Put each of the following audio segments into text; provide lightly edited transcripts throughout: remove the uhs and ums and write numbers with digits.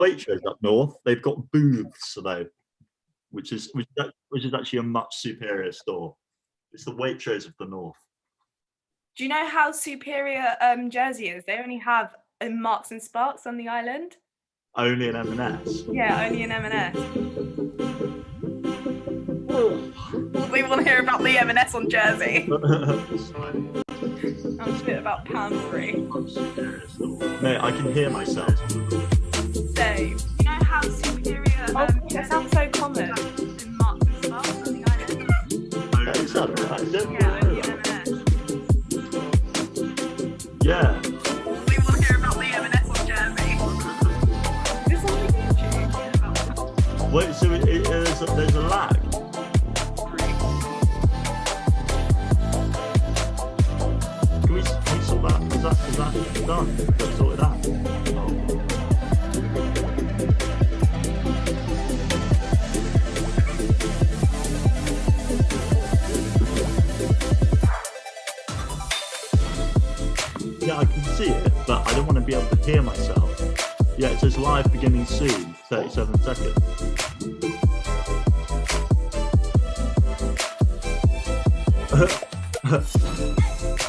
Waitrose up north, they've got booths though, which is actually a much superior store. It's the Waitrose of the north. Do you know how superior Jersey is? They only have a Marks and Sparks on the island. Only an M&S. Yeah, only an M&S. We want to hear about the M&S on Jersey. I'm shit about Pamfrey. Mate, I can hear myself. Same. You know how superior that sounds so common in Marks and Sparks on the island? Is that right? Yeah, only an M&S. Yeah. We want to hear about the M&S on Jersey. Is this on YouTube? Wait, so there's a lag? Can we sort that? Is that done? Let's sort it out. Yeah, I can see it, but I don't want to be able to hear myself. Yeah, it says live beginning soon, 37 seconds.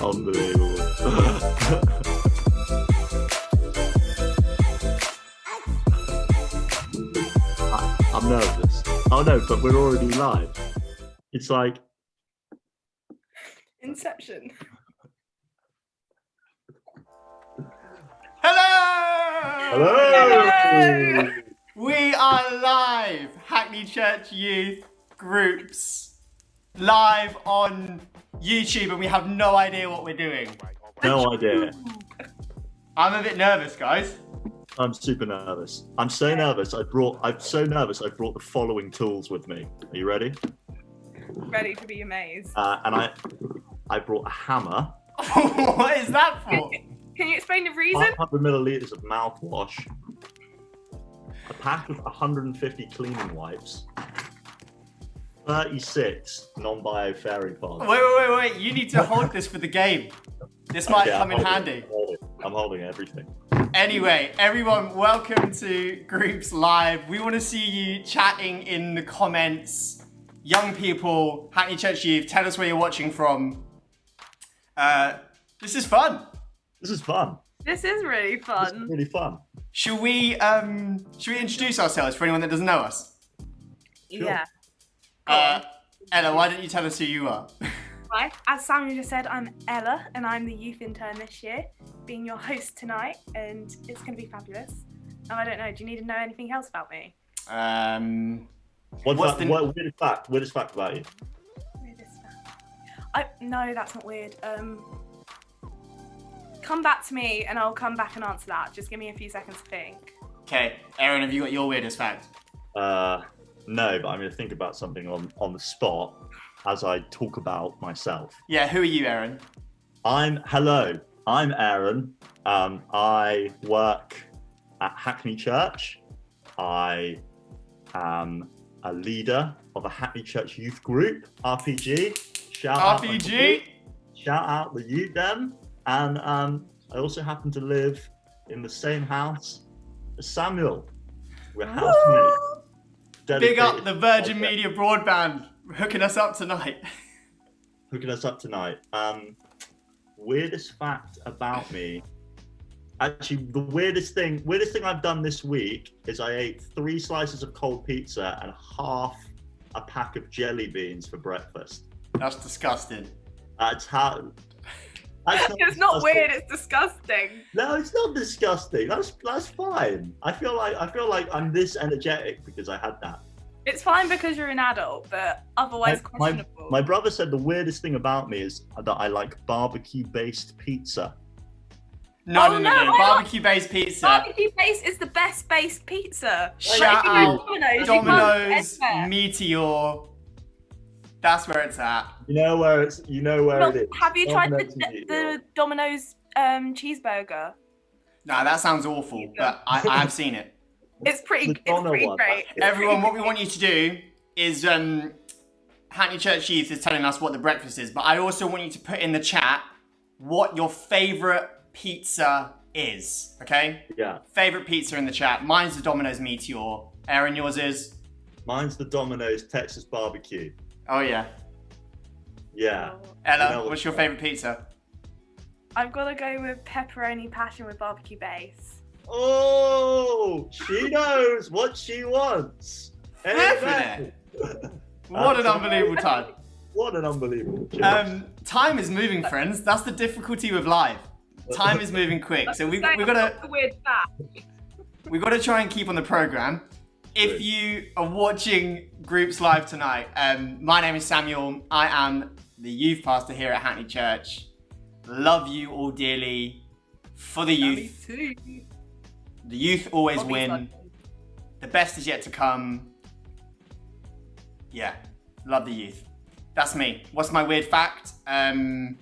Unbelievable. I'm nervous. Oh no, but we're already live. It's like Inception. Hello! hello. We are live, Hackney Church Youth Groups, live on YouTube, and we have no idea what we're doing. No idea. I'm a bit nervous, guys. I'm super nervous. I'm so nervous. I brought the following tools with me. Are you ready? Ready to be amazed. And I brought a hammer. What is that for? Can you explain the reason? 500 milliliters of mouthwash, a pack of 150 cleaning wipes, 36 non-bio fairy pods. Wait. You need to hold this for the game. This might come in handy. I'm holding everything. Anyway, everyone, welcome to Groups Live. We want to see you chatting in the comments. Young people, Hackney Church Youth, tell us where you're watching from. This is fun. This is fun. This is really fun. This is really fun. Should we introduce ourselves for anyone that doesn't know us? Sure. Yeah. Ella, why don't you tell us who you are? Hi, as Samuel just said, I'm Ella and I'm the youth intern this year, being your host tonight, and it's going to be fabulous. And I don't know, do you need to know anything else about me? Weirdest fact about you? Weirdest fact. No, that's not weird. Come back to me and I'll come back and answer that. Just give me a few seconds to think. Okay, Aaron, have you got your weirdest fact? No, but I'm going to think about something on the spot as I talk about myself. Yeah, who are you, Aaron? I'm Aaron. I work at Hackney Church. I am a leader of a Hackney Church youth group, RPG. Shout out the youth them. And I also happen to live in the same house as Samuel. We're housemates. Big up the Virgin Media Broadband hooking us up tonight. Weirdest fact about me. Actually, the weirdest thing I've done this week is I ate 3 slices of cold pizza and half a pack of jelly beans for breakfast. That's disgusting. It's not weird, it's disgusting. No, it's not disgusting. That's fine. I feel like I'm this energetic because I had that. It's fine because you're an adult, but otherwise questionable. My brother said the weirdest thing about me is that I like barbecue-based pizza. No. Barbecue-based pizza. Barbecue-based is the best based pizza. Shout out Domino's, Meteor. That's where it's at. You know where it is. Have you tried the Domino's cheeseburger? Nah, that sounds awful, but I have seen it. It's pretty great. Everyone, what we want you to do is Hackney Church Youth is telling us what the breakfast is, but I also want you to put in the chat what your favourite pizza is, okay? Yeah. Favorite pizza in the chat. Mine's the Domino's Meteor. Aaron, yours is? Mine's the Domino's Texas barbecue. Oh, yeah. Yeah. Ella, You know what's your favorite pizza? I've got to go with pepperoni passion with barbecue base. Oh, she knows what she wants. Flipping What an unbelievable time. What an unbelievable joke. Time is moving, friends. That's the difficulty with live. Time is moving quick. So we've got to Weird fact. we've got to try and keep on the program. If you are watching Groups Live tonight, my name is Samuel. I am the youth pastor here at Hackney Church. Love you all dearly. For the youth. Me too. The youth always win. The best is yet to come. Yeah, love the youth. That's me. What's my weird fact? I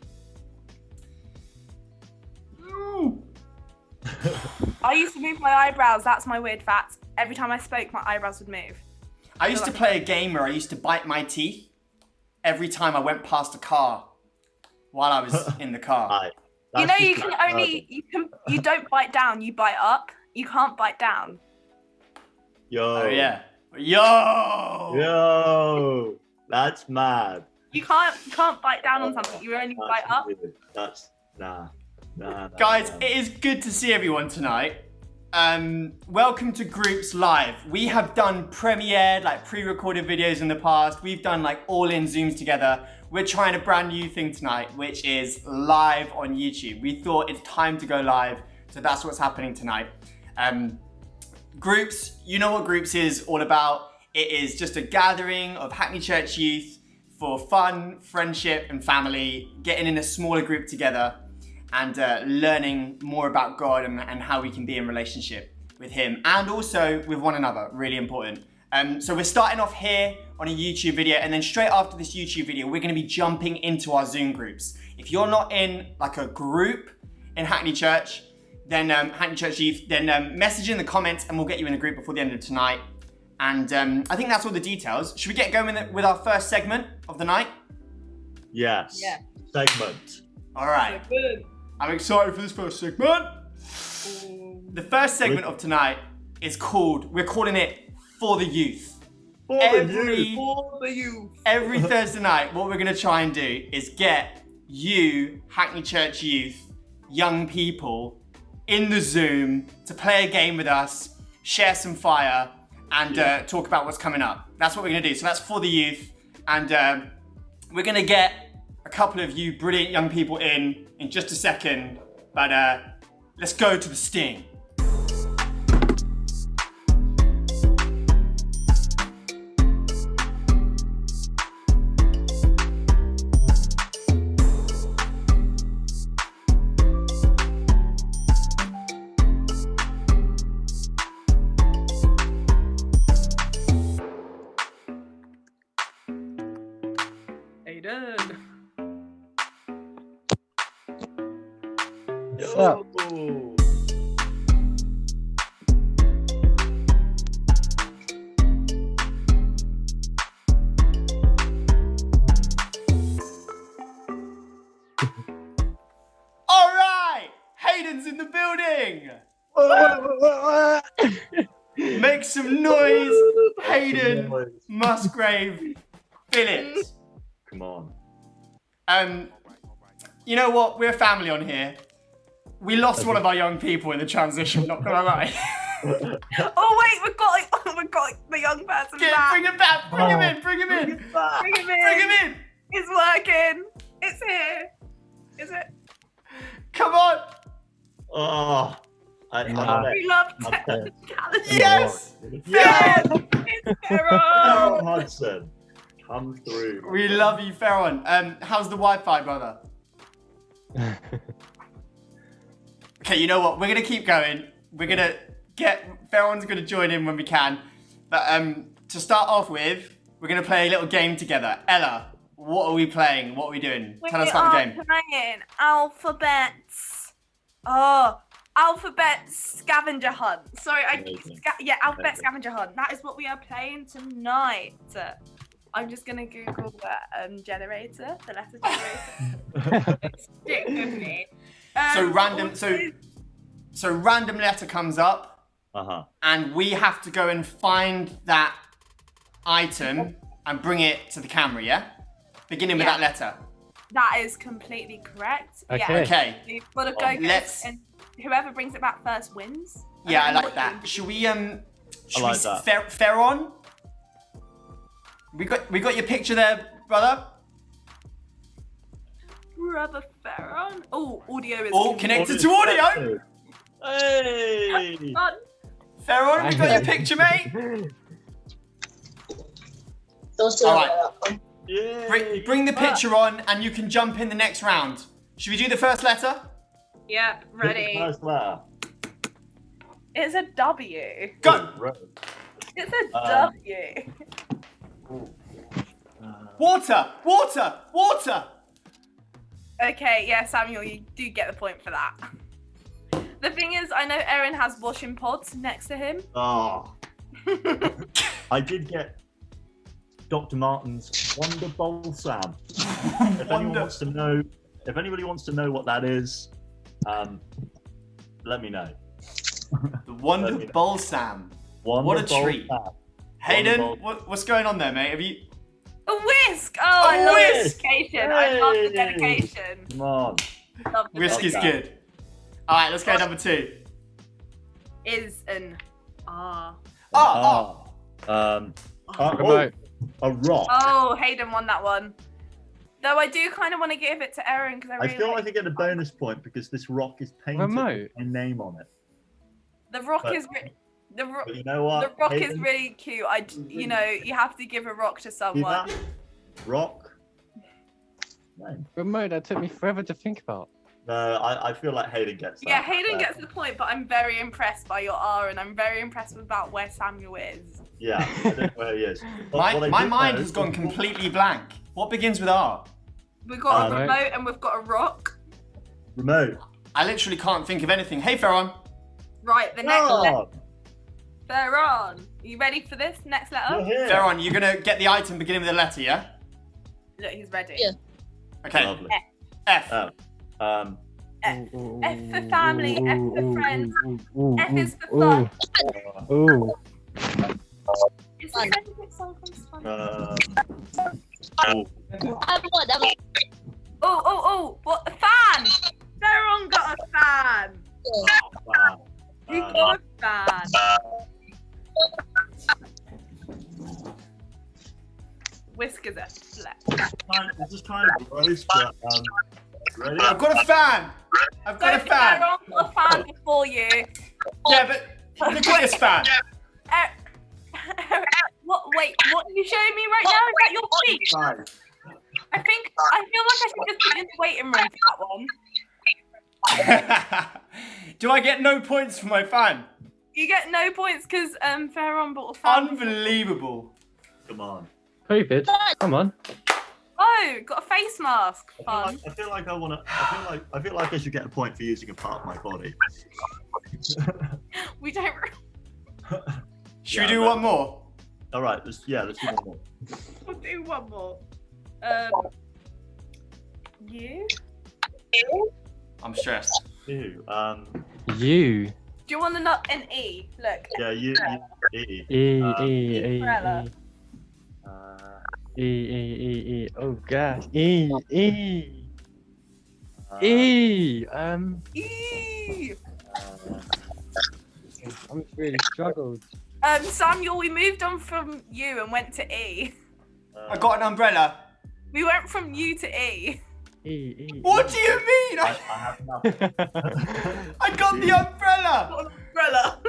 used to move my eyebrows. That's my weird fact. Every time I spoke, my eyebrows would move. I used to play a game where I used to bite my teeth every time I went past a car while I was in the car. You know, you don't bite down, you bite up. You can't bite down. Yo. Oh yeah. Yo. That's mad. You can't bite down on something. You only bite up. That's nah. Guys, it is good to see everyone tonight. Welcome to Groups Live. We have done premiered, like pre-recorded videos in the past. We've done like all-in Zooms together. We're trying a brand new thing tonight, which is live on YouTube. We thought it's time to go live, so that's what's happening tonight. Groups, you know what Groups is all about. It is just a gathering of Hackney Church youth for fun, friendship, and family, getting in a smaller group together and learning more about God and how we can be in relationship with Him and also with one another, really important. So we're starting off here on a YouTube video, and then straight after this YouTube video, we're gonna be jumping into our Zoom groups. If you're not in like a group in Hackney Church, then Hackney Church Youth, then message in the comments and we'll get you in a group before the end of tonight. And I think that's all the details. Should we get going with our first segment of the night? Yes. Yeah. Segment. All right. So good. I'm excited for this first segment. The first segment of tonight is we're calling it For the Youth. For the youth. Every Thursday night, what we're going to try and do is get you, Hackney Church youth, young people, in the Zoom to play a game with us, share some fire, and talk about what's coming up. That's what we're going to do. So that's For the Youth. And we're going to get a couple of you brilliant young people in just a second. But let's go to the sting. Oh. All right, Hayden's in the building. Make some noise, Hayden Musgrave Phillips. Come on. You know what? We're a family on here. We lost one of our young people in the transition, not gonna lie. Oh wait, we've got the young person back. Bring him back, bring him in. Bring him in. It's working. It's here. Is it? Come on. Oh. We love Taylor. Yes. Yes. It's Farron. Hudson. Come through. We love you, Farron. How's the Wi-Fi, brother? Okay, you know what? We're gonna keep going. We're gonna Farron's gonna join in when we can. But to start off with, we're gonna play a little game together. Ella, what are we playing? What are we doing? Tell us about the game. We are playing alphabets. Alphabet scavenger hunt. Sorry, alphabet scavenger hunt. That is what we are playing tonight. I'm just gonna Google the generator, the letter generator. Stick with me. So random. So So random letter comes up, and we have to go and find that item and bring it to the camera, yeah? Beginning with that letter. That is completely correct. Okay. Yeah. Okay. You've got to go and whoever brings it back first wins. Yeah, I like that. Should we that. Ferron? We got your picture there, brother. Brother Ferron. Oh, audio is connected to audio. Hey! Fun. Ferron, we got your picture, mate. All right. Yay. Bring the picture on, and you can jump in the next round. Should we do the first letter? Yep, ready. First letter. It's a W. Go. It's a W. Water. Okay, yeah, Samuel, you do get the point for that. The thing is, I know Erin has washing pods next to him. Oh. I did get Dr. Martin's Wonder Balsam. If anybody wants to know what that is, let me know. The Wonder Balsam. What a treat. Hayden, what's going on there, mate? Have you... A whisk! Oh, I love whisk! dedication. I love the dedication. Come on. Love the Whisk is dedication. good. All right, let's go number 2. Is an R. A rock. Oh, Hayden won that one. Though I do kind of want to give it to Erin because I really feel like I get a bonus point because this rock is painted with my name on it. The rock But- is But you know what? the rock is Hayden, really cute. You have to give a rock to see someone. that? Rock. No, Remote, that took me forever to think about. I feel like Hayden gets that. Yeah, Hayden gets the point, but I'm very impressed by your R, and I'm very impressed about where Samuel is. Yeah, I don't know where he is. My mind has gone completely blank. What begins with R? We've got a Right. remote and we've got a rock. Remote. I literally can't think of anything. Hey, Ferron. Right, the next letter. Oh, Ferron. You ready for this next letter? you're here. Ferron, you're going to get the item beginning with a letter, yeah? Look, he's ready. Yeah. Okay. Lovely. F. Um, F. F for family, F for friends, F is for Ooh. fun. Ooh. It's the favourite song from Spongebob. Oh, what? A fan! Ferron got a fan! wow. You got a fan! Whiskers at flex. This is kind of gross, but ready? I've got a fan. I've got a fan. Ferron got a fan before you. Yeah, but look at this fan. What? Wait, what are you showing me right now? Is that your feet? Fine. I feel like I should just put in the waiting room for that one. Do I get no points for my fan? You get no points because Ferron bought a fan. Unbelievable. Come on. Stupid. Come on. Oh, got a face mask. Fun. I feel like I should get a point for using a part of my body. We don't. Should we do one more? All right. Let's do one more. We'll do one more. You? I'm stressed. Ew. You. Do you want an E? Look. Yeah, you. E. E. Umbrella. E. Oh gosh. E. E. I'm really struggled. Samuel, we moved on from you and went to E. I got an umbrella. We went from U to E. E. What do you mean? I have nothing. I got the umbrella. Got an umbrella.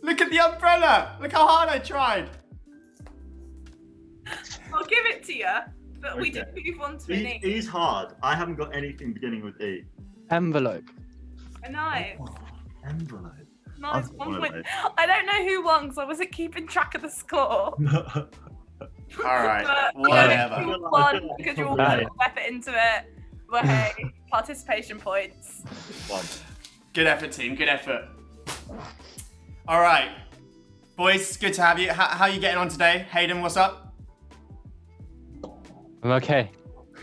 Look at the umbrella. Look how hard I tried. I'll give it to you, but we Okay. did move on to an E. E's hard. I haven't got anything beginning with E. Envelope. Nice. Envelope. Nice. I've 1 got point. one I don't know who won because I wasn't keeping track of the score. All right. But Whatever. you won because you all put Right. effort into it. Well, hey, participation points. One. Good effort, team. Good effort. All right. Boys, good to have you. How are you getting on today? Hayden, what's up? I'm okay.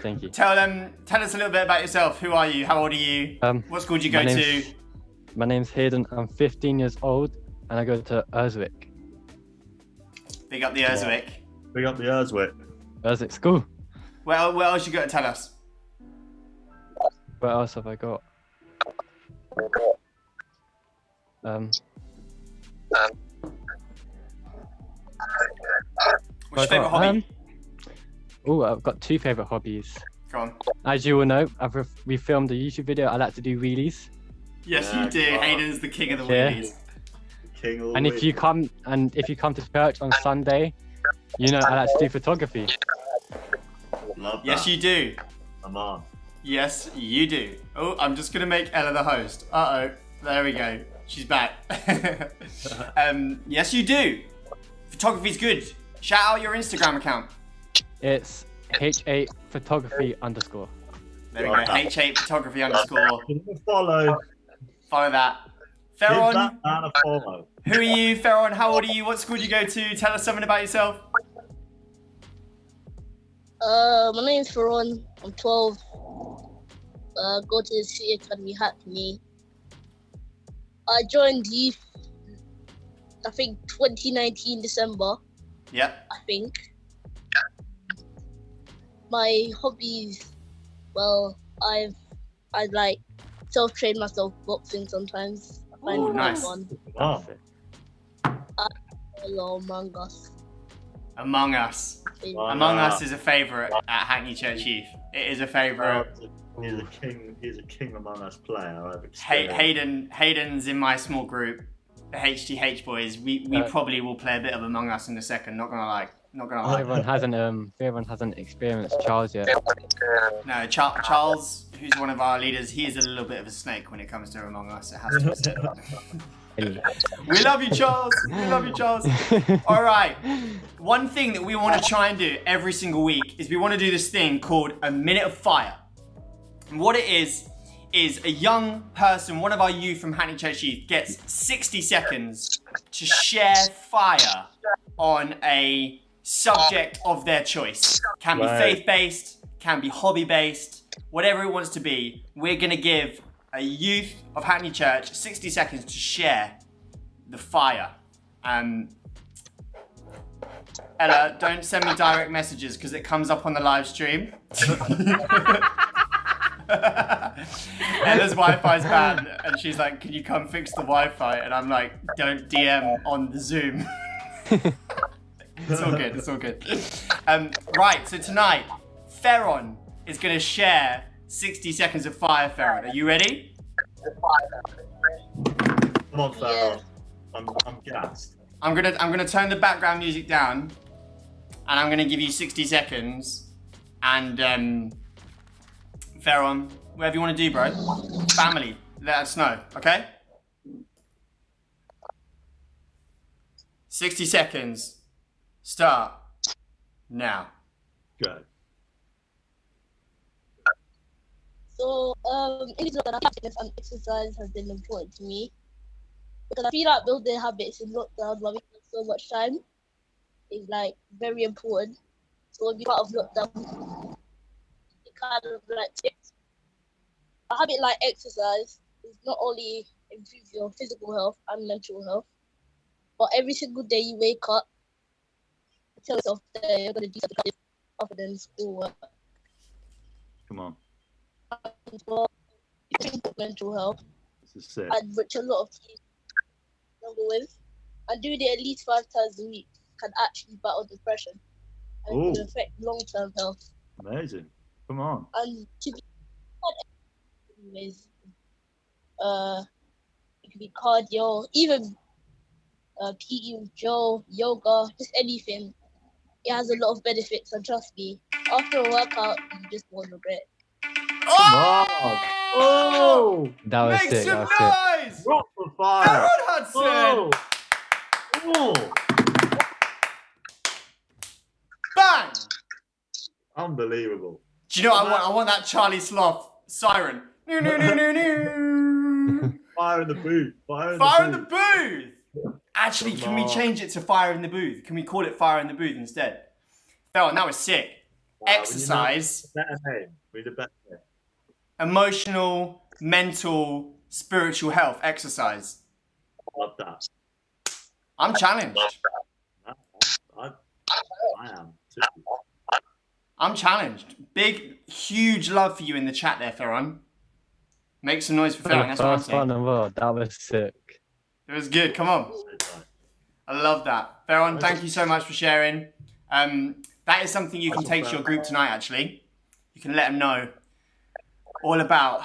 Thank you. Tell us a little bit about yourself. Who are you? How old are you? What school do you go to? My name's Hayden. I'm 15 years old, and I go to Urswick. Big up the Urswick. Big up the Urswick. Urswick School. What else you got to tell us? What else have I got? What's your favourite hobby? I've got two favourite hobbies. Go on. As you all know, we filmed a YouTube video. I like to do wheelies. Yes, you do. Hayden's the king of the Yeah. wheelies. King of the And if you come to church on Sunday, you know I like to do photography. Love that. Yes, you do. Come on. Yes, you do. Oh, I'm just gonna make Ella the host. Uh-oh. There we go. She's back. Yes, you do. Photography's good. Shout out your Instagram account. It's H8 photography _. There we go. H8 photography _ Give him a follow. Follow that. Give Ferron, that man a follow. who are you? Ferron, how old are you? What school do you go to? Tell us something about yourself. My name's Ferron. I'm 12. Go to the City Academy Hackney. I joined youth, I think 2019 December. Yep. I think. My hobbies, well, I like self-train myself boxing sometimes. I find Ooh, it nice. fun. Oh. Hello, Among Us. Among Us. Wow. Among Us is a favourite at Hackney Church Youth. It is a favourite. He's a king. He's a king Among Us player. I've experienced. Hayden's in my small group, the HTH boys. We probably will play a bit of Among Us in a second. Not gonna lie. Everyone hasn't experienced Charles yet. No, Charles, who's one of our leaders, he is a little bit of a snake when it comes to Among Us. It has to be said. We love you, Charles. We love you, Charles. All right. One thing that we want to try and do every single week is we want to do this thing called a minute of fire. And what it is a young person, one of our youth from Hackney Church Youth, gets 60 seconds to share fire on a subject of their choice. Can be faith-based, can be hobby-based, whatever it wants to be. We're going to give a youth of Hackney Church 60 seconds to share the fire. Ella, don't send me direct messages because it comes up on the live stream. Ella's Wi-Fi's bad and she's like, can you come fix the Wi-Fi? And I'm like, don't DM on the Zoom. It's all good, it's all good. Right, so tonight, Ferron is going to share 60 seconds of fire. Ferron, are you ready? Come on, Farrell. I'm gassed. I'm gonna turn the background music down, and I'm gonna give you 60 seconds. And Ferron, whatever you want to do, bro. Family, let us know, okay? 60 seconds. Start now. Go. So, in this lockdown, fitness and exercise has been important to me because I feel like building habits in lockdown while we have so much time is like very important. So, when you're part of lockdown, it kind of like tips. A habit like exercise is not only improve your physical health and mental health, but every single day you wake up, tell yourself that you're going to do something other than schoolwork. Come on. For mental health, This is sick. and which a lot of kids struggle with, and doing it at least 5 times a week can actually battle depression and it can affect long-term health. Amazing. Come on. And to be anyways, it could be cardio, even PE with Joe, yoga, just anything. It has a lot of benefits, and trust me, after a workout, you just won't regret. Oh! That was Make sick. some That was sick. noise! Rock for fire! Ferron Hudson! Oh! Bang! Unbelievable. Do you know what I want? I want that Charlie Sloth siren. No, no, no, no, no. Fire in the booth. Fire in the booth! Actually, can we change it to fire in the booth? Can we call it fire in the booth instead? Ferron, that was sick. exercise, Better name. We need a better name. emotional, mental, spiritual health exercise. Love that. I'm challenged. I am too. I'm challenged. Big, huge love for you in the chat there, Ferron. Make some noise for Ferron. That's what I'm First one saying. in the world. That was sick. It was good. Come on. I love that. Ferron, thank you so much for sharing. That is something you can take to your group tonight, actually. You can let them know all about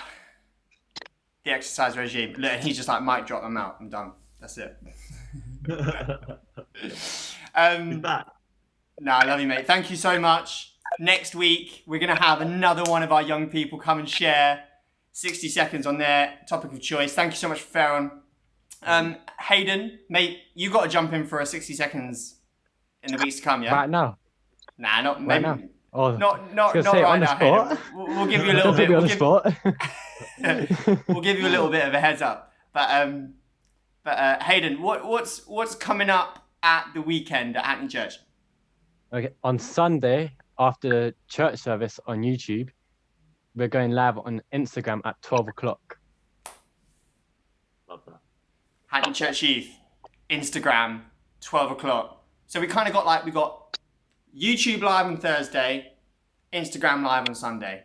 the exercise regime. Look, he's just like, mic drop them out. I'm done. That's it. He's No, back. I love you, mate. Thank you so much. Next week, we're going to have another one of our young people come and share 60 seconds on their topic of choice. Thank you so much for Ferron. Hayden, mate, you got to jump in for a 60 seconds in the weeks to come, yeah? Right now. Nah, not Right maybe. now. Oh, Not gonna say right on the now, spot. Hayden. We'll give you a little Don't bit. put me on We'll the spot. we'll give you a little bit of a heads up. But Hayden, what's coming up at the weekend at Hackney Church? Okay, on Sunday after the church service on YouTube, we're going live on Instagram at 12 o'clock. Love that. Hackney Church Youth, Instagram, 12 o'clock. So we kind of got we got YouTube live on Thursday, Instagram live on Sunday,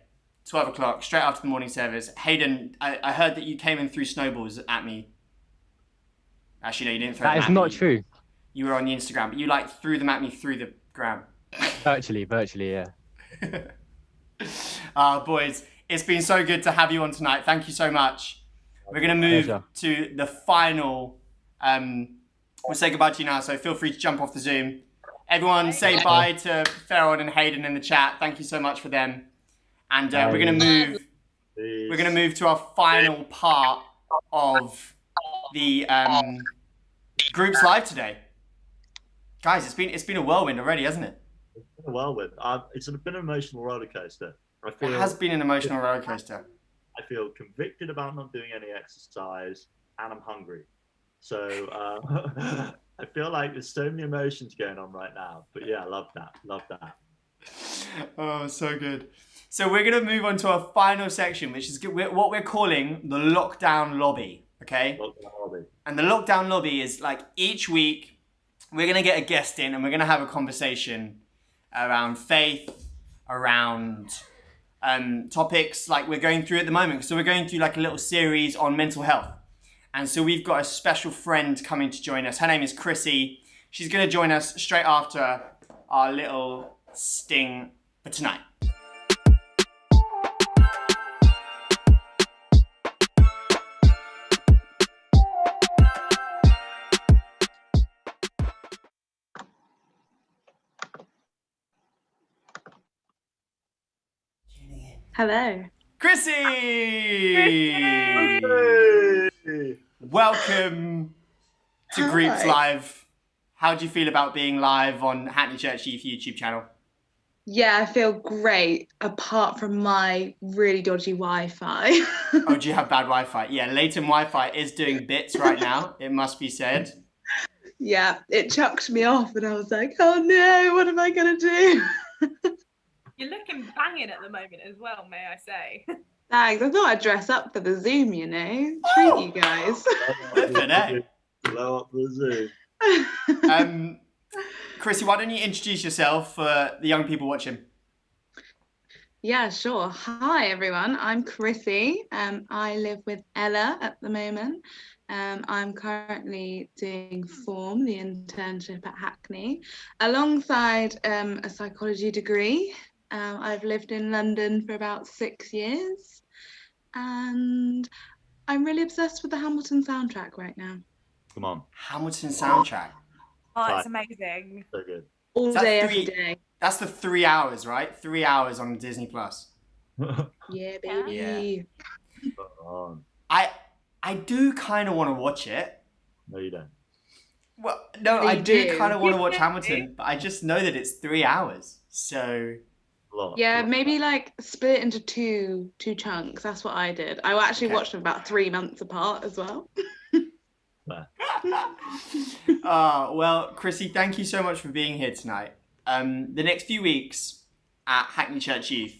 12 o'clock, straight after the morning service. Hayden, I heard that you came in through snowballs at me. Actually, no, you didn't throw them That is at not me. true. You were on the Instagram, but you threw them at me through the gram. Virtually, yeah. Boys, it's been so good to have you on tonight. Thank you so much. We're going to move Pleasure. to the final. We'll say goodbye to you now, so feel free to jump off the Zoom. Everyone say bye to Ferron and Hayden in the chat. Thank you so much for them. And we're going to move. Please. We're going to move to our final part of the groups live today. Guys, it's been a whirlwind already, hasn't it? It's been a whirlwind. It's been an emotional roller coaster. It has been an emotional roller coaster. I feel convicted about not doing any exercise, and I'm hungry. So I feel like there's so many emotions going on right now. But yeah, I love that. Love that. Oh, so good. So we're going to move on to our final section, which is what we're calling the lockdown lobby. Okay? Lockdown hobby. And the lockdown lobby is like each week we're going to get a guest in and we're going to have a conversation around faith, around topics like we're going through at the moment. So we're going through like a little series on mental health. And so we've got a special friend coming to join us. Her name is Hcy. She's going to join us straight after our little sting for tonight. Hello. Hcy! Hey! Welcome to Groups Hi. Live. How do you feel about being live on Hackney Church Youth YouTube channel? Yeah, I feel great, apart from my really dodgy Wi-Fi. Oh, do you have bad Wi-Fi? Yeah, Leighton Wi-Fi is doing bits right now, it must be said. Yeah, it chucked me off and I was like, oh no, what am I going to do? You're looking banging at the moment as well, may I say. Thanks, I thought I'd dress up for the Zoom, you know, treat you guys. Flippin' heck. Blow up the Zoom. Hcy, why don't you introduce yourself for the young people watching? Yeah, sure. Hi everyone, I'm Hcy. I live with Ella at the moment. I'm currently doing Form, the internship at Hackney, alongside a psychology degree. I've lived in London for about 6 years, and I'm really obsessed with the Hamilton soundtrack right now. Come on. Hamilton soundtrack. Oh, it's amazing. So good. All Is that day, 3 every day. That's the 3 hours, right? 3 hours on Disney Plus. Yeah, baby. Come on. I do kind of want to watch it. No, you don't. Well, no, You I do do. kind of want to watch Hamilton, but I just know that it's 3 hours. So A lot. Yeah, maybe like split it into two chunks. That's what I did. I actually Okay. watched them about 3 months apart as well. well, Hcy, thank you so much for being here tonight. The next few weeks, at Hackney Church Youth,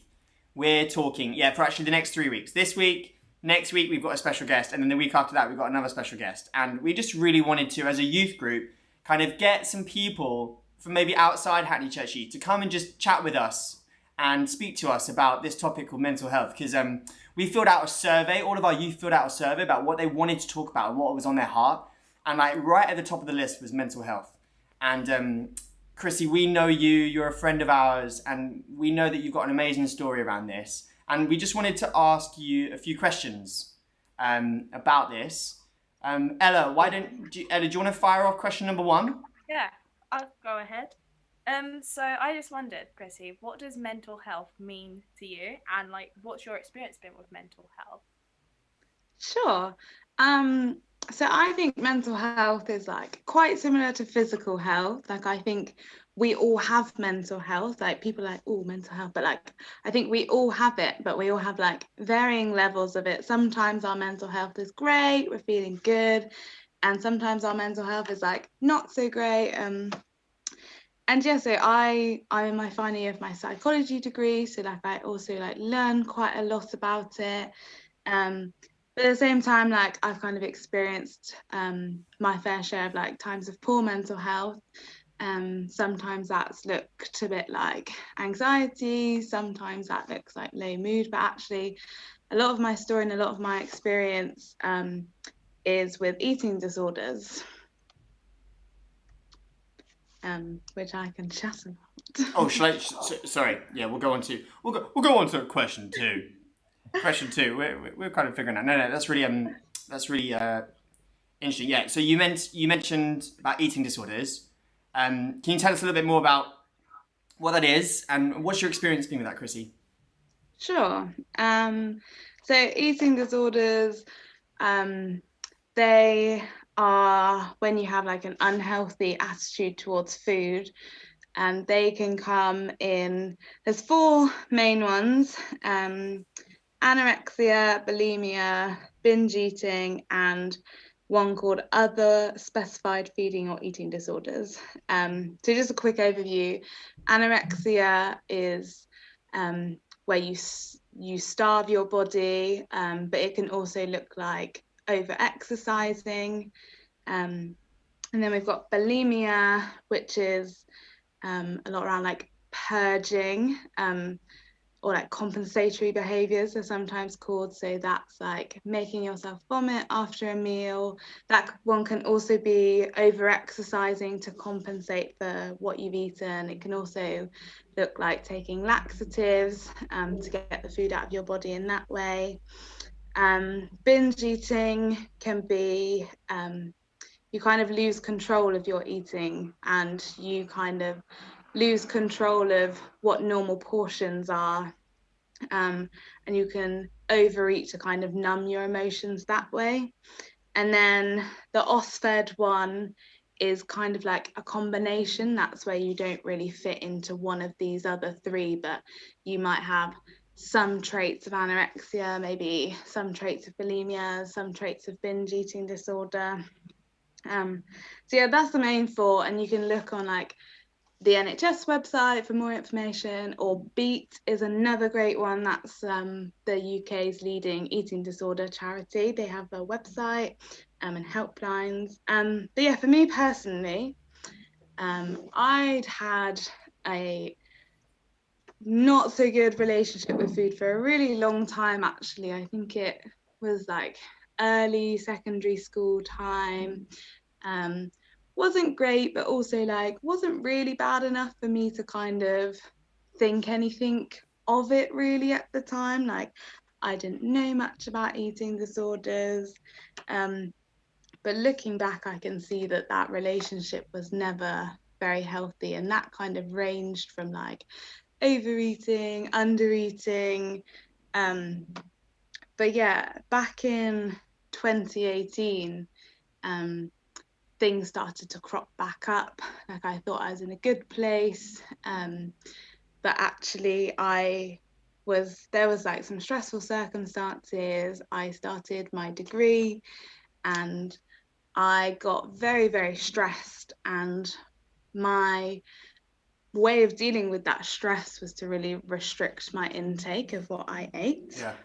we're talking, for actually the next 3 weeks. This week, next week, we've got a special guest, and then the week after that, we've got another special guest. And we just really wanted to, as a youth group, kind of get some people from maybe outside Hackney Church Youth to come and just chat with us and speak to us about this topic called mental health. Because we filled out a survey, all of our youth filled out a survey about what they wanted to talk about and what was on their heart. And like right at the top of the list was mental health. And Chrissy, we know you're a friend of ours, and we know that you've got an amazing story around this. And we just wanted to ask you a few questions about this. Ella, do you want to fire off question number 1? Yeah, I'll go ahead. So I just wondered, Chrissy, what does mental health mean to you, and like, what's your experience been with mental health? Sure. So I think mental health is like quite similar to physical health. Like I think we all have mental health. Like people are like, oh, mental health, but like I think we all have it, but we all have like varying levels of it. Sometimes our mental health is great, we're feeling good, and sometimes our mental health is like not so great. And yeah, so I'm in my final year of my psychology degree, so like I also like learn quite a lot about it. But at the same time, like I've kind of experienced my fair share of like times of poor mental health. Sometimes that's looked a bit like anxiety, sometimes that looks like low mood, but actually a lot of my story and a lot of my experience is with eating disorders. Which I can chat about. Oh, sorry. Yeah, we'll go on to question 2. Question 2. We're kind of figuring out. No, that's really interesting. Yeah. So you mentioned about eating disorders. Can you tell us a little bit more about what that is and what's your experience been with that, Chrissy? Sure. So eating disorders, they are when you have like an unhealthy attitude towards food, and they can come in, there's 4 main ones: anorexia, bulimia, binge eating, and one called other specified feeding or eating disorders. So just a quick overview: anorexia is where you starve your body, but it can also look like over exercising. And then we've got bulimia, which is a lot around like purging, or like compensatory behaviors are sometimes called. So that's like making yourself vomit after a meal. That one can also be over exercising to compensate for what you've eaten. It can also look like taking laxatives to get the food out of your body in that way. Binge eating can be you kind of lose control of your eating, and you kind of lose control of what normal portions are, and you can overeat to kind of numb your emotions that way. And then the OSFED one is kind of like a combination. That's where you don't really fit into one of these other 3, but you might have some traits of anorexia, maybe some traits of bulimia, some traits of binge eating disorder. So yeah, that's the main 4, and you can look on like the NHS website for more information, or BEAT is another great one. That's the UK's leading eating disorder charity. They have a website and helplines. But yeah, for me personally, I'd had a not so good relationship with food for a really long time, actually. I think it was like early secondary school time. Wasn't great, but also like wasn't really bad enough for me to kind of think anything of it really at the time. Like I didn't know much about eating disorders, but looking back I can see that relationship was never very healthy, and that kind of ranged from like overeating, undereating, but yeah, back in 2018 things started to crop back up. Like I thought I was in a good place, but actually there was like some stressful circumstances. I started my degree and I got very, very stressed, and my way of dealing with that stress was to really restrict my intake of what I ate. Yeah.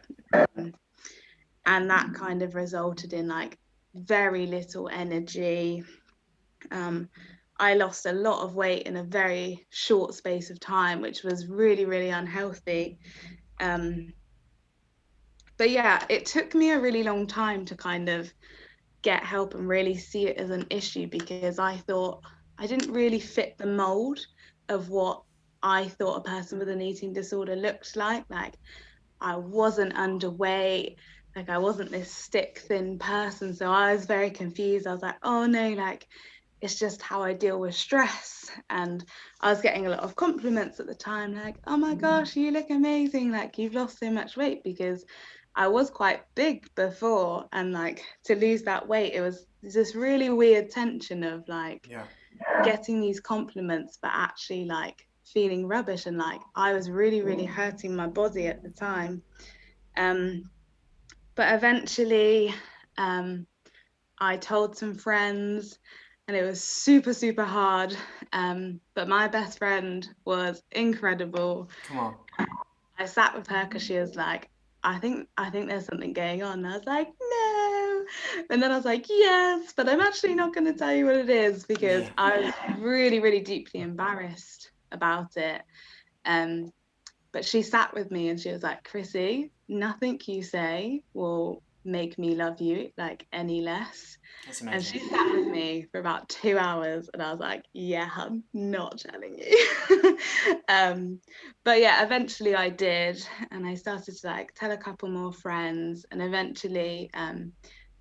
And that kind of resulted in like very little energy. I lost a lot of weight in a very short space of time, which was really, really unhealthy. But yeah, it took me a really long time to kind of get help and really see it as an issue, because I thought I didn't really fit the mold of what I thought a person with an eating disorder looked like. Like, I wasn't underweight, like I wasn't this stick thin person. So I was very confused. I was like, oh no, like it's just how I deal with stress. And I was getting a lot of compliments at the time, like, oh my gosh, you look amazing, like you've lost so much weight, because I was quite big before, and like to lose that weight, it was this really weird tension of like getting these compliments but actually like feeling rubbish, and like I was really, really hurting my body at the time. But eventually I told some friends, and it was super, super hard. But my best friend was incredible. Come on. I sat with her because she was like, I think there's something going on. And I was like, no. And then I was like, yes, but I'm actually not going to tell you what it is, because I was really, really deeply embarrassed about it. But she sat with me and she was like, Chrissy, nothing you say will make me love you like any less. That's amazing. And she sat with me for about 2 hours, and I was like, yeah, I'm not telling you. But yeah, eventually I did, and I started to like tell a couple more friends, and eventually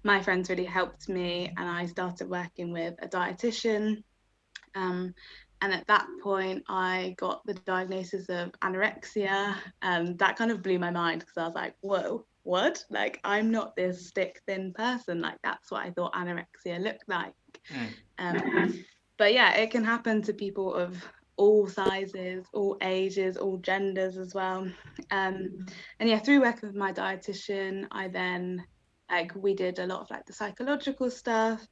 my friends really helped me, and I started working with a dietitian. And at that point, I got the diagnosis of anorexia. That kind of blew my mind, because I was like, whoa, what? Like, I'm not this stick thin person. Like, that's what I thought anorexia looked like. But yeah, it can happen to people of all sizes, all ages, all genders as well. And yeah, through working with my dietitian, I then, like, we did a lot of like the psychological stuff,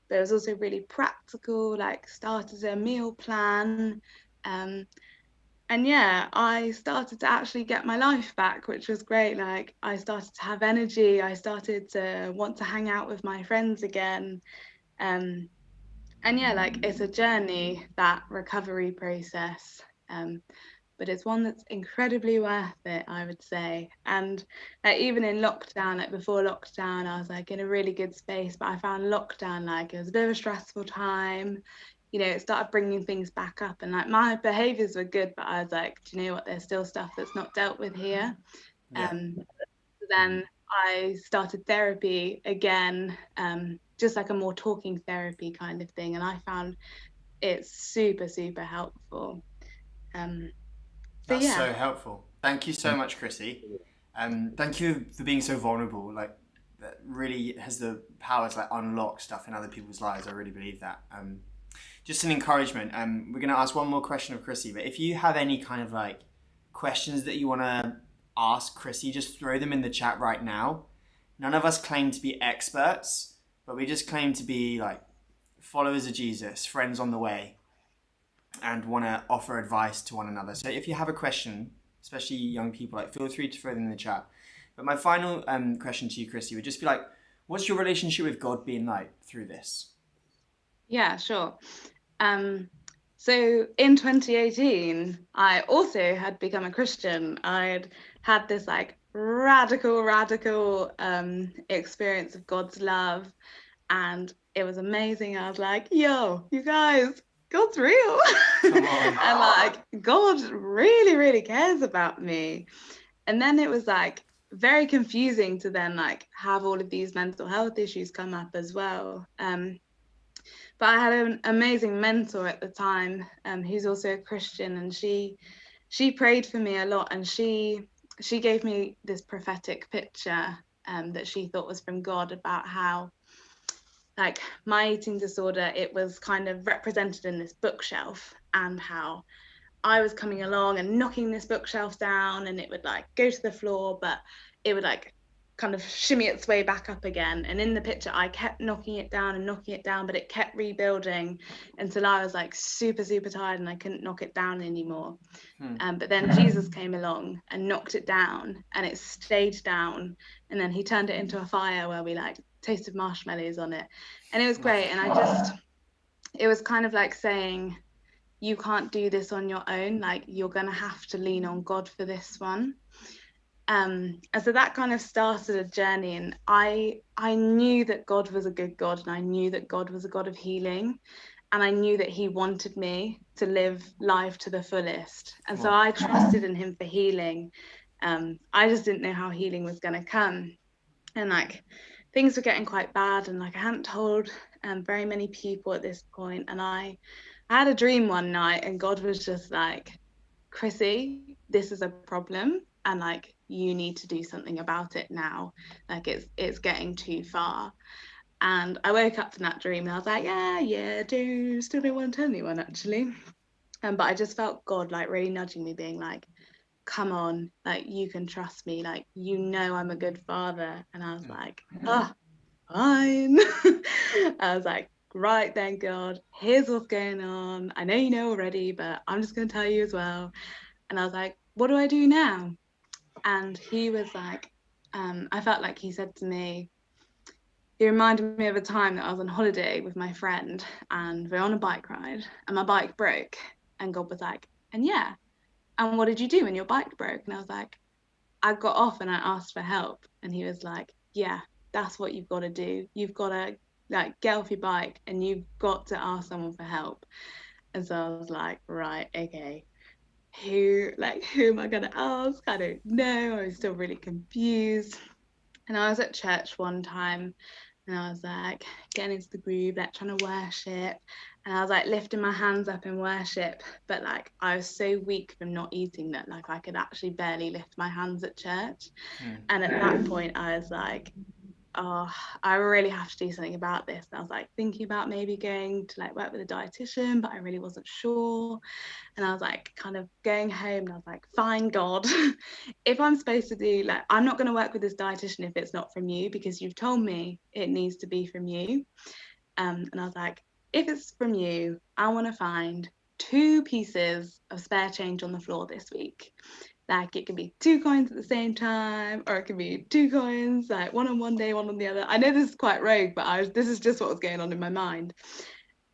but it was also really practical, like started a meal plan. And yeah, I started to actually get my life back, which was great. Like, I started to have energy. I started to want to hang out with my friends again. And yeah, like it's a journey, that recovery process. But it's one that's incredibly worth it, I would say. And like, even in lockdown, like before lockdown, I was like in a really good space, but I found lockdown, like it was a bit of a stressful time. You know, it started bringing things back up, and like my behaviors were good, but I was like, do you know what, there's still stuff that's not dealt with here. Then I started therapy again, just like a more talking therapy kind of thing, and I found it's super, super helpful. That's so helpful. Thank you so much, Chrissy. Thank you for being so vulnerable. Like, that really has the power to like unlock stuff in other people's lives. I really believe that. Just an encouragement. We're going to ask one more question of Chrissy, but if you have any kind of like questions that you want to ask Chrissy, just throw them in the chat right now. None of us claim to be experts, but we just claim to be like followers of Jesus, friends on the way, and want to offer advice to one another. So if you have a question, especially young people, like feel free to throw them in the chat. But my final question to you, Chrissy, would just be like, what's your relationship with God been like through this? Yeah, sure. So in 2018, I also had become a Christian. I'd had this like radical experience of God's love, and it was amazing. I was like, yo, you guys, God's real. And like, God really, really cares about me. And then it was like very confusing to then like have all of these mental health issues come up as well. But I had an amazing mentor at the time, who's also a Christian, and she prayed for me a lot, and she gave me this prophetic picture that she thought was from God, about how like my eating disorder, it was kind of represented in this bookshelf, and how I was coming along and knocking this bookshelf down, and it would like go to the floor, but it would like kind of shimmy its way back up again. And in the picture, I kept knocking it down, but it kept rebuilding until I was like super, super tired and I couldn't knock it down anymore. But then Jesus came along and knocked it down, and it stayed down. And then he turned it into a fire where we like tasted marshmallows on it. And it was great. And it was kind of like saying, you can't do this on your own. Like, you're going to have to lean on God for this one. And so that kind of started a journey, and I knew that God was a good God, and I knew that God was a God of healing, and I knew that he wanted me to live life to the fullest. And so I trusted in him for healing. I just didn't know how healing was going to come, and like things were getting quite bad, and like I hadn't told very many people at this point. And I had a dream one night, and God was just like, Chrissy, this is a problem, and like you need to do something about it now. Like it's getting too far. And I woke up from that dream and I was like, yeah, still don't want to tell anyone actually. But I just felt God like really nudging me, being like, come on, like you can trust me, like you know I'm a good father. And I was like, fine. I was like, right then, God, here's what's going on. I know you know already, but I'm just going to tell you as well. And I was like, what do I do now? And he was like, I felt like he said to me, he reminded me of a time that I was on holiday with my friend, and we're on a bike ride, and my bike broke. And God was like, and what did you do when your bike broke? And I was like, I got off and I asked for help. And he was like, yeah, that's what you've got to do. You've got to like get off your bike and you've got to ask someone for help. And so I was like, right, okay, who am I gonna ask? I don't know. I was still really confused. And I was at church one time, and I was like getting into the groove, like trying to worship, and I was like lifting my hands up in worship, but like I was so weak from not eating that like I could actually barely lift my hands at church. And at that point I was like, oh, I really have to do something about this. And I was like thinking about maybe going to like work with a dietitian, but I really wasn't sure. And I was like kind of going home, and I was like, fine, God, if I'm supposed to do, like, I'm not going to work with this dietitian if it's not from you, because you've told me it needs to be from you. And I was like, if it's from you, I want to find 2 pieces of spare change on the floor this week. Like, it could be 2 coins at the same time, or it could be 2 coins, like one on one day, one on the other. I know this is quite rogue, but this is just what was going on in my mind.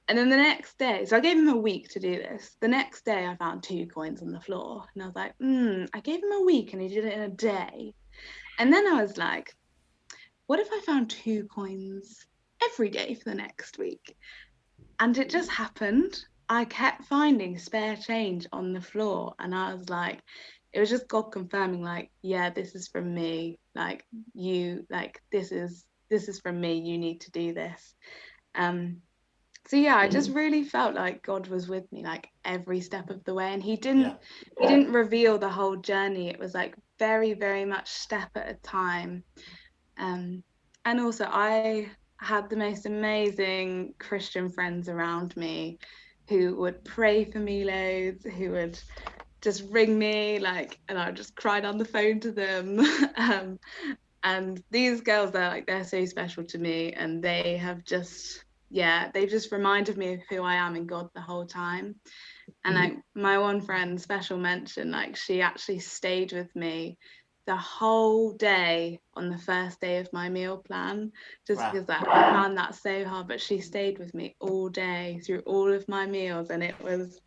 And then the next day, so I gave him a week to do this. The next day I found 2 coins on the floor, and I was like, I gave him a week and he did it in a day. And then I was like, what if I found 2 coins every day for the next week? And it just happened. I kept finding spare change on the floor, and I was like, it was just God confirming, like, yeah, this is from me. Like, you, like, this is from me. You need to do this. So yeah, I just really felt like God was with me like every step of the way, and he didn't reveal the whole journey. It was like very, very much step at a time. And also I had the most amazing Christian friends around me who would pray for me loads, who would just ring me like, and I would just cry down the phone to them. And these girls, they're so special to me, and they have just, they've just reminded me of who I am in God the whole time. And like my one friend, special mention, like she actually stayed with me the whole day on the first day of my meal plan, just because I found that so hard. But she stayed with me all day through all of my meals, and it was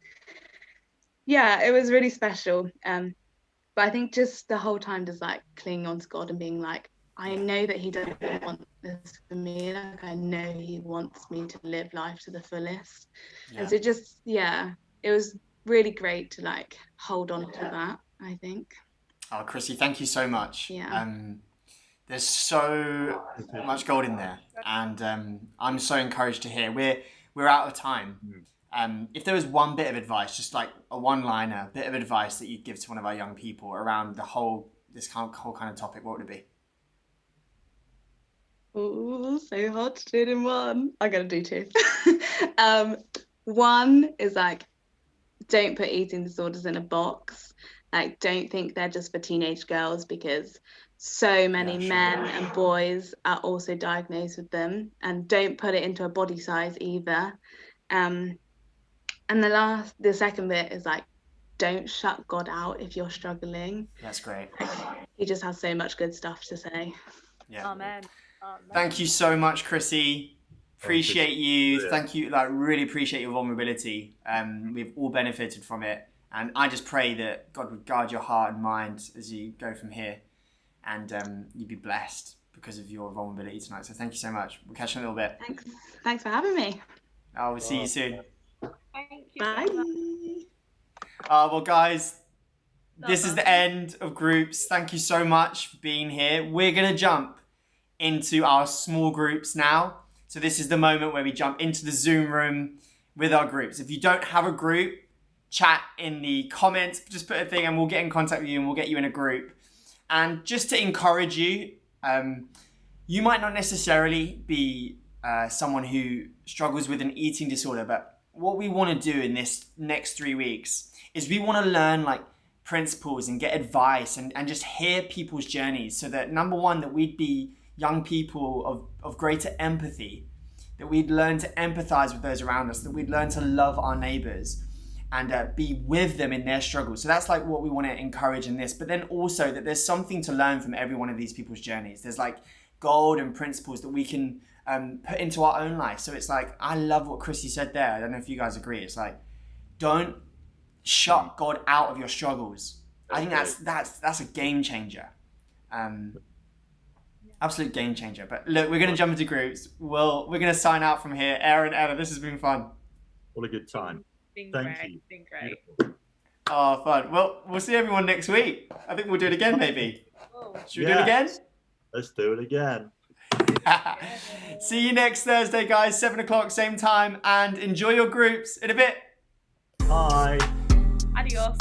really special. But I think just the whole time just like clinging on to God and being like, I know that he doesn't want this for me. Like, I know he wants me to live life to the fullest. And so just, it was really great to like hold on to that, I think. Oh, Chrissy, thank you so much. Yeah. There's so much gold in there, and I'm so encouraged to hear. We're out of time. If there was one bit of advice, just like a one-liner, bit of advice that you'd give to one of our young people around this whole kind of topic, what would it be? Oh, so hard to do it in one. I'm gonna do 2. One is like, don't put eating disorders in a box. Like, don't think they're just for teenage girls, because so many Yeah, sure. men and boys are also diagnosed with them, and don't put it into a body size either. And the second bit is like, don't shut God out if you're struggling. That's great. He just has so much good stuff to say. Yeah. Amen. Thank you so much, Chrissy. Appreciate you. Yeah. Thank you. Like, really appreciate your vulnerability. We've all benefited from it, and I just pray that God would guard your heart and mind as you go from here, and you'd be blessed because of your vulnerability tonight. So thank you so much. We'll catch you in a little bit. Thanks for having me. I will see you soon. Thank you. Bye. Well, guys, this is the end of groups. Thank you so much for being here. We're going to jump into our small groups now. So this is the moment where we jump into the Zoom room with our groups. If you don't have a group, chat in the comments, just put a thing and we'll get in contact with you and we'll get you in a group. And just to encourage you, you might not necessarily be someone who struggles with an eating disorder, but what we want to do in this next 3 weeks is we want to learn like principles and get advice and just hear people's journeys, so that number one, that we'd be young people of greater empathy, that we'd learn to empathize with those around us, that we'd learn to love our neighbors and be with them in their struggles. So that's like what we want to encourage in this, but then also that there's something to learn from every one of these people's journeys. There's like gold and principles that we can put into our own life. So it's like, I love what Chrissy said there. I don't know if you guys agree. It's like, don't shut God out of your struggles. I think that's a game changer. Absolute game changer. But look, we're going to jump into groups. We're going to sign out from here. Aaron, Ella, this has been fun. What a good time. Been Thank great. you. Been great. Beautiful. Oh, fun. Well, we'll see everyone next week. I think we'll do it again, maybe. Oh. Should we do it again? Let's do it again. See you next Thursday, guys, 7 o'clock, same time, and enjoy your groups in a bit. Bye. Adios.